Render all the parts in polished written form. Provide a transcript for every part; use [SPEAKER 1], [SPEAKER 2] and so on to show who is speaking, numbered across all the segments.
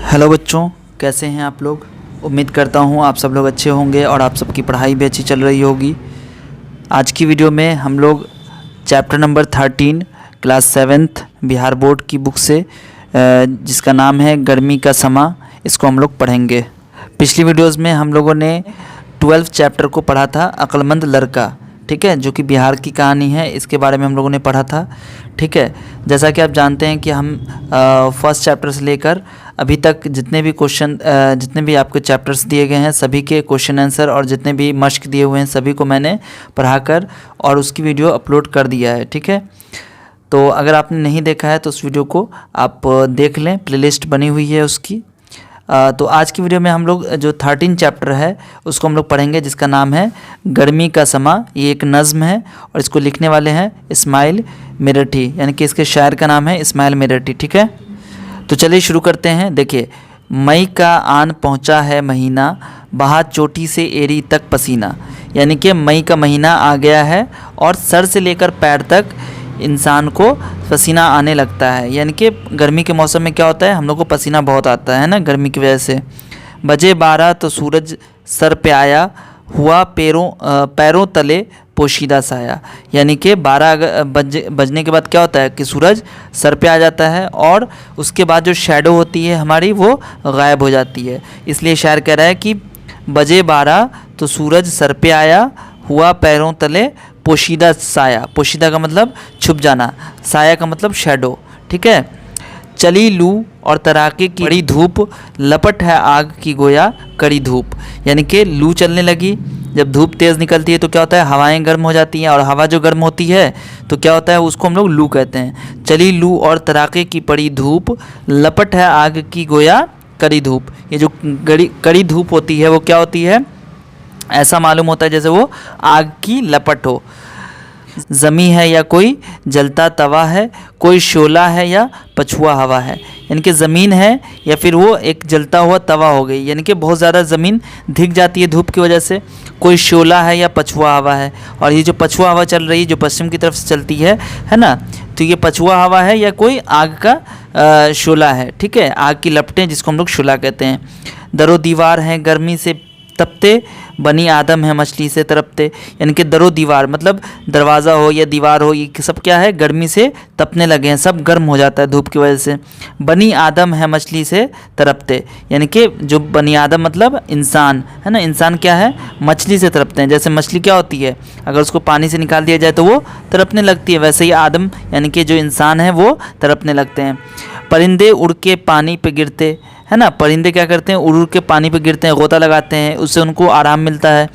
[SPEAKER 1] Hello बच्चों, कैसे हैं आप लोग। उम्मीद करता हूँ आप सब लोग अच्छे होंगे और आप सबकी पढ़ाई भी अच्छी चल रही होगी। आज की वीडियो में हम लोग chapter number 13 class 7th Bihar board की बुक से जिसका नाम है गर्मी का समा, इसको हम लोग पढ़ेंगे। पिछली वीडियोस में हम लोगों ने 12th चैप्टर को पढ़ा था, अक्लमंद लड़का, ठीक है, जो कि बिहार की कहानी है। इसके बारे में हम लोगों ने पढ़ा था, ठीक है। जैसा कि आप जानते हैं कि हम फर्स्ट चैप्टर से लेकर अभी तक जितने भी आपके चैप्टर्स दिए गए हैं सभी के क्वेश्चन आंसर और जितने भी मश्क दिए हुए हैं सभी को मैंने पढ़ाकर और उसकी वीडियो अपलोड कर दिया है, ठीक है। तो अगर आपने नहीं देखा है तो उस वीडियो को आप देख लें, प्लेलिस्ट बनी हुई है उसकी। तो आज की वीडियो में हम लोग जो 13 चैप्टर है उसको हम लोग पढ़ेंगे, जिसका नाम है गर्मी का समा। ये एक नज़्म है और इसको लिखने वाले हैं इस्माइल मेरठी, यानी कि इसके शायर का नाम है इस्माइल मेरठी, ठीक है। तो चलिए शुरू करते हैं। देखिए, मई का आन पहुंचा है महीना, बहा चोटी से एड़ी तक पसीना। यानी कि मई का महीना आ गया है और सर से लेकर पैर तक इंसान को पसीना आने लगता है। यानी कि गर्मी के मौसम में क्या होता है, हम लोग को पसीना बहुत आता है ना, गर्मी की वजह से। बजे 12 तो सूरज सर पे आया, हुआ पैरों तले पोशीदा साया। यानी कि 12 बजने के बाद क्या होता है कि सूरज सर पे आ जाता है और उसके बाद जो शैडो होती है हमारी वो गायब हो जाती है। इसलिए शायर कह रहा है कि बजे 12 तो सूरज सर पे आया, हुआ पैरों तले पोशीदा साया। पोशीदा का मतलब छुप जाना, साया का मतलब शैडो, ठीक है। चली लू और तराके की बड़ी धूप, लपट है आग की गोया कड़ी धूप। यानी कि लू चलने लगी, जब धूप तेज़ निकलती है तो क्या होता है, हवाएं गर्म हो जाती हैं और हवा जो गर्म होती है तो क्या होता है, उसको हम लोग लू कहते हैं। चली लू और तराके की पड़ी धूप, लपट है आग की गोया कड़ी धूप। ये जो कड़ी धूप होती है वो क्या होती है, ऐसा मालूम होता है जैसे वो आग की लपट हो। ज़मी है या कोई जलता तवा है, कोई शोला है या पछुआ हवा है। यानी कि ज़मीन है या फिर वो एक जलता हुआ तवा हो गई, यानी कि बहुत ज़्यादा ज़मीन धिक जाती है धूप की वजह से। कोई शोला है या पछुआ हवा है, और ये जो पछुआ हवा चल रही है जो पश्चिम की तरफ से चलती है ना, तो ये पछुआ हवा है या कोई आग का शोला है, ठीक है। आग की लपटें जिसको हम लोग शोला कहते हैं। दरो दीवार हैं गर्मी से तपते, बनी आदम है मछली से तड़पते। यानी कि दरो दीवार मतलब दरवाज़ा हो या दीवार हो, ये सब क्या है, गर्मी से तपने लगे हैं, सब गर्म हो जाता है धूप की वजह से। बनी आदम है मछली से तड़पते, यानी कि जो बनी आदम मतलब इंसान है ना, इंसान क्या है, मछली से तड़पते हैं। जैसे मछली क्या होती है, अगर उसको पानी से निकाल दिया जाए तो वो तड़पने लगती है, वैसे ही आदम यानी कि जो इंसान है वो तड़पने लगते हैं। परिंदे उड़ के पानी पे गिरते, है ना, परिंदे क्या करते हैं, उड़ उड़ के पानी पे गिरते हैं, गोता लगाते हैं, उससे उनको आराम मिलता है।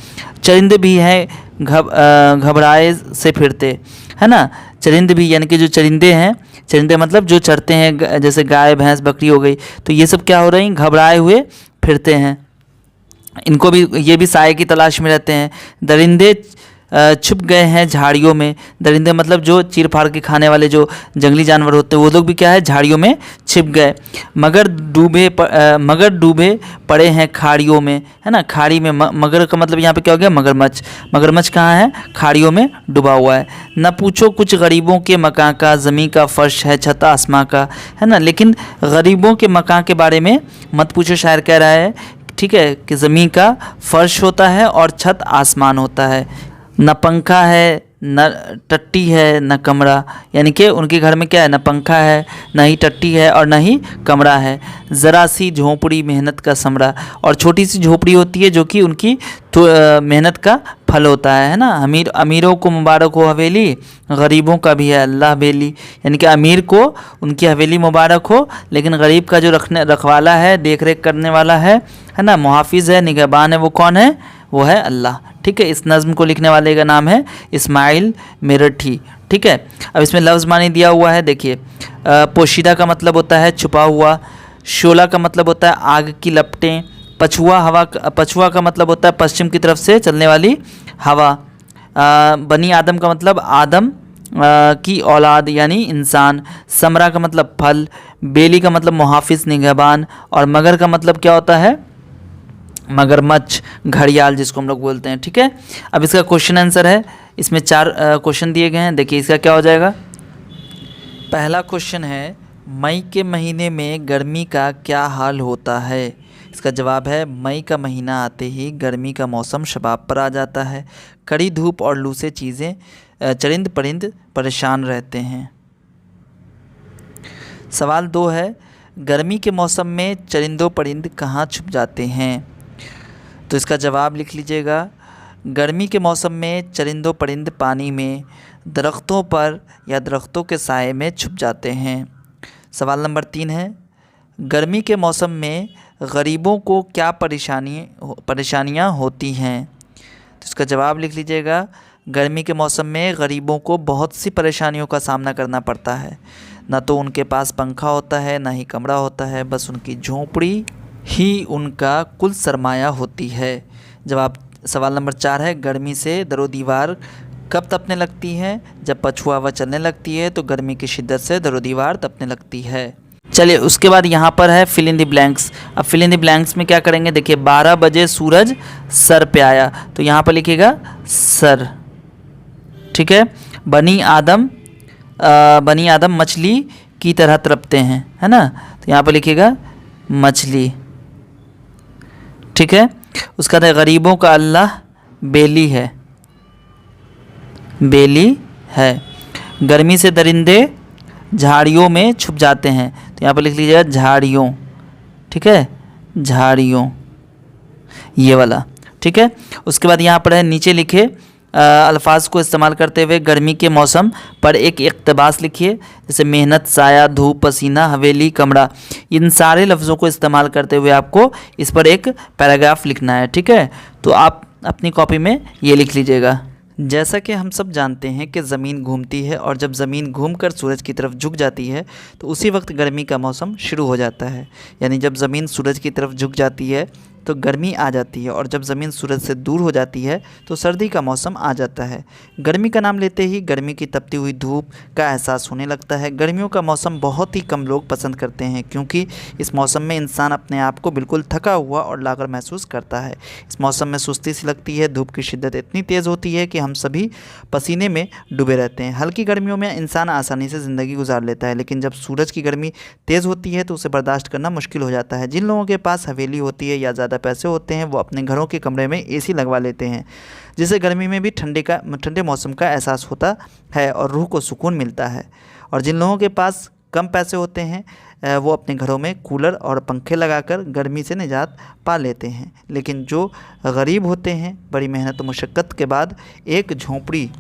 [SPEAKER 1] चरिंदे भी हैं घबराए से फिरते, है ना। चरिंदे भी यानी कि जो चरिंदे हैं, चरिंदे मतलब जो चरते हैं, जैसे गाय भैंस बकरी हो गई, तो ये सब क्या हो रही हैं, घबराए हुए फिरते हैं। इनको भी, ये भी साए की तलाश में रहते हैं। दरिंदे छुप गए हैं झाड़ियों में। दरिंदे मतलब जो चीर फाड़ के खाने वाले जो जंगली जानवर होते हैं वो लोग भी क्या है, झाड़ियों में छिप गए। मगर डूबे पड़े हैं खाड़ियों में, है ना। खाड़ी में, मगर का मतलब यहाँ पे क्या हो गया, मगरमच्छ। मगरमच्छ कहाँ है, खाड़ियों में डूबा हुआ है। न पूछो कुछ गरीबों के मकान का, ज़मीं का फर्श है छत आसमां का, है ना। लेकिन गरीबों के मकान के बारे में मत पूछो, शायर कह रहा है, ठीक है, कि ज़मीन का फर्श होता है और छत आसमान होता है। न पंखा है न टट्टी है न कमरा। यानी कि उनके घर में क्या है, न पंखा है, न ही टट्टी है और न ही कमरा है। ज़रा सी झोंपड़ी मेहनत का समरा, और छोटी सी झोपड़ी होती है जो कि उनकी मेहनत का फल होता है ना। अमीरों को मुबारक हो हवेली, गरीबों का भी है अल्लाह बेली। यानी कि अमीर को उनकी हवेली मुबारक हो, लेकिन गरीब का जो रखवाला है, देख रेख करने वाला है ना, मुहाफिज है, निगहबान है, वो कौन है, वो है अल्लाह, ठीक है। इस नज़्म को लिखने वाले का नाम है इस्माइल मेरठी, ठीक है। अब इसमें लफ्ज़ मानी दिया हुआ है, देखिए। पोशीदा का मतलब होता है छुपा हुआ, शोला का मतलब होता है आग की लपटें, पछुआ का मतलब होता है पश्चिम की तरफ से चलने वाली हवा, बनी आदम का मतलब आदम की औलाद यानी इंसान, समरा का मतलब फल, बेली का मतलब मुहाफिज निगहबान, और मगर का मतलब क्या होता है, मगरमच्छ, घड़ियाल जिसको हम लोग बोलते हैं, ठीक है। अब इसका क्वेश्चन आंसर है, इसमें 4 क्वेश्चन दिए गए हैं। देखिए इसका क्या हो जाएगा। पहला क्वेश्चन है मई के महीने में गर्मी का क्या हाल होता है? इसका जवाब है मई का महीना आते ही गर्मी का मौसम शबाब पर आ जाता है। कड़ी धूप और लू से चरिंद परिंद परेशान रहते हैं। सवाल 2 है, गर्मी के मौसम में चरिंदों परिंद कहाँ छुप जाते हैं? तो इसका जवाब लिख लीजिएगा। गर्मी के मौसम में चरिंदों परिंद पानी में, दरख्तों पर या दरख्तों के साए में छुप जाते हैं। सवाल नंबर 3 है, गर्मी के मौसम में गरीबों को क्या परेशानियाँ होती हैं? तो इसका जवाब लिख लीजिएगा। गर्मी के मौसम में गरीबों को बहुत सी परेशानियों का सामना करना पड़ता है। ना तो उनके पास पंखा होता है, ना ही कमरा होता है, बस उनकी झोंपड़ी ही उनका कुल सरमाया होती है। जवाब सवाल नंबर 4 है, गर्मी से दरो दीवार कब तपने लगती है? जब पछुआ हवा चलने लगती है तो गर्मी की शिद्दत से दरो दीवार तपने लगती है। चलिए उसके बाद यहाँ पर है फिल इन द ब्लैंक्स। अब फिल इन द ब्लैंक्स में क्या करेंगे? देखिए 12 बजे सूरज सर पे आया, तो यहाँ पर लिखिएगा सर। ठीक है। बनी आदम मछली की तरह तड़पते हैं, है ना, तो यहाँ पर लिखिएगा मछली। ठीक है। उसका बाद गरीबों का अल्लाह बेली है। गर्मी से दरिंदे झाड़ियों में छुप जाते हैं, तो यहाँ पर लिख लीजिएगा झाड़ियों। ठीक है, झाड़ियों, ये वाला। ठीक है। उसके बाद यहाँ पर है नीचे लिखे अल्फाज को इस्तेमाल करते हुए गर्मी के मौसम पर एक इक़्तिबास लिखिए। जैसे मेहनत, साया, धूप, पसीना, हवेली, कमरा, इन सारे लफ्ज़ों को इस्तेमाल करते हुए आपको इस पर एक पैराग्राफ लिखना है। ठीक है, तो आप अपनी कॉपी में ये लिख लीजिएगा। जैसा कि हम सब जानते हैं कि ज़मीन घूमती है और जब ज़मीन घूमकर सूरज की तरफ झुक जाती है तो उसी वक्त गर्मी का मौसम शुरू हो जाता है। यानी जब ज़मीन सूरज की तरफ झुक जाती है तो गर्मी आ जाती है और जब ज़मीन सूरज से दूर हो जाती है तो सर्दी का मौसम आ जाता है। गर्मी का नाम लेते ही गर्मी की तपती हुई धूप का एहसास होने लगता है। गर्मियों का मौसम बहुत ही कम लोग पसंद करते हैं क्योंकि इस मौसम में इंसान अपने आप को बिल्कुल थका हुआ और लागर महसूस करता है। इस मौसम में सुस्ती सी लगती है, धूप की शिद्दत इतनी तेज़ होती है कि हम सभी पसीने में डूबे रहते हैं। हल्की गर्मियों में इंसान आसानी से ज़िंदगी गुजार लेता है, लेकिन जब सूरज की गर्मी तेज़ होती है तो उसे बर्दाश्त करना मुश्किल हो जाता है। जिन लोगों के पास हवेली होती है या ज़्यादा पैसे होते हैं वो अपने घरों के कमरे में एसी लगवा लेते हैं, जिससे गर्मी में भी ठंडे मौसम का एहसास होता है और रूह को सुकून मिलता है। और जिन लोगों के पास कम पैसे होते हैं वो अपने घरों में कूलर और पंखे लगाकर गर्मी से निजात पा लेते हैं, लेकिन जो गरीब होते हैं बड़ी मेहनत और मुशक्क़त के बाद एक झोंपड़ी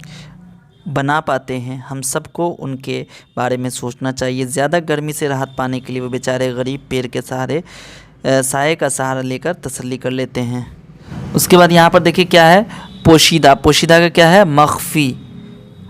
[SPEAKER 1] बना पाते हैं। हम सबको उनके बारे में सोचना चाहिए। ज़्यादा गर्मी से राहत पाने के लिए वो बेचारे गरीब पेड़ के सहारे साए का सहारा लेकर तसल्ली कर लेते हैं। उसके बाद यहाँ पर देखिए क्या है, पोशीदा। पोशीदा का क्या है? मख्फी,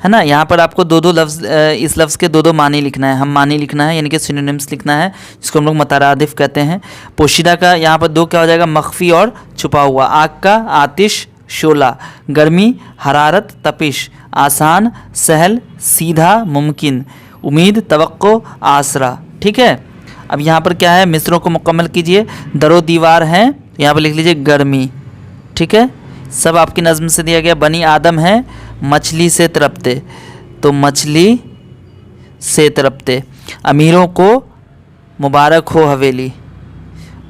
[SPEAKER 1] है ना। यहाँ पर आपको दो लफ्ज़, इस लफ्ज़ के दो मानी लिखना है। हम मानी लिखना है यानी कि सिनोनिम्स लिखना है, जिसको हम लोग मुतरादिफ कहते हैं। पोशीदा का यहाँ पर दो क्या हो जाएगा? मख्फी और छुपा हुआ। आग का आतिश, शोला। गर्मी, हरारत, तपिश। आसान, सहल, सीधा, मुमकिन। उम्मीद, तवक्को, आसरा। ठीक है। अब यहाँ पर क्या है? मिसरों को मुकम्मल कीजिए। दरो दीवार हैं, यहाँ पर लिख लीजिए गर्मी। ठीक है, सब आपकी नज़्म से दिया गया। बनी आदम है मछली से तड़पते, तो मछली से तड़पते। अमीरों को मुबारक हो हवेली,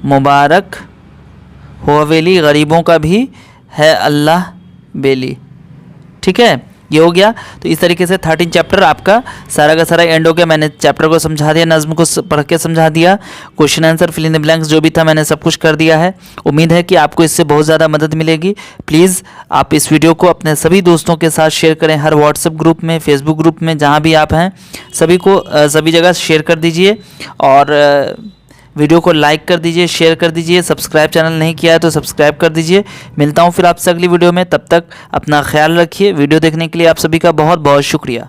[SPEAKER 1] मुबारक हो हवेली। गरीबों का भी है अल्लाह बेली। ठीक है, ये हो गया। तो इस तरीके से 13 चैप्टर आपका सारा का सारा एंड हो गया। मैंने चैप्टर को समझा दिया, नज़्म को पढ़ के समझा दिया, question answer, fill in the blanks जो भी था मैंने सब कुछ कर दिया है। उम्मीद है कि आपको इससे बहुत ज़्यादा मदद मिलेगी। प्लीज़ आप इस वीडियो को अपने सभी दोस्तों के साथ शेयर करें, हर व्हाट्सएप ग्रुप में, फेसबुक ग्रुप में, जहाँ भी आप हैं सभी को सभी जगह शेयर कर दीजिए और वीडियो को लाइक कर दीजिए, शेयर कर दीजिए। सब्सक्राइब चैनल नहीं किया है तो सब्सक्राइब कर दीजिए। मिलता हूँ फिर आपसे अगली वीडियो में, तब तक अपना ख्याल रखिए। वीडियो देखने के लिए आप सभी का बहुत बहुत शुक्रिया।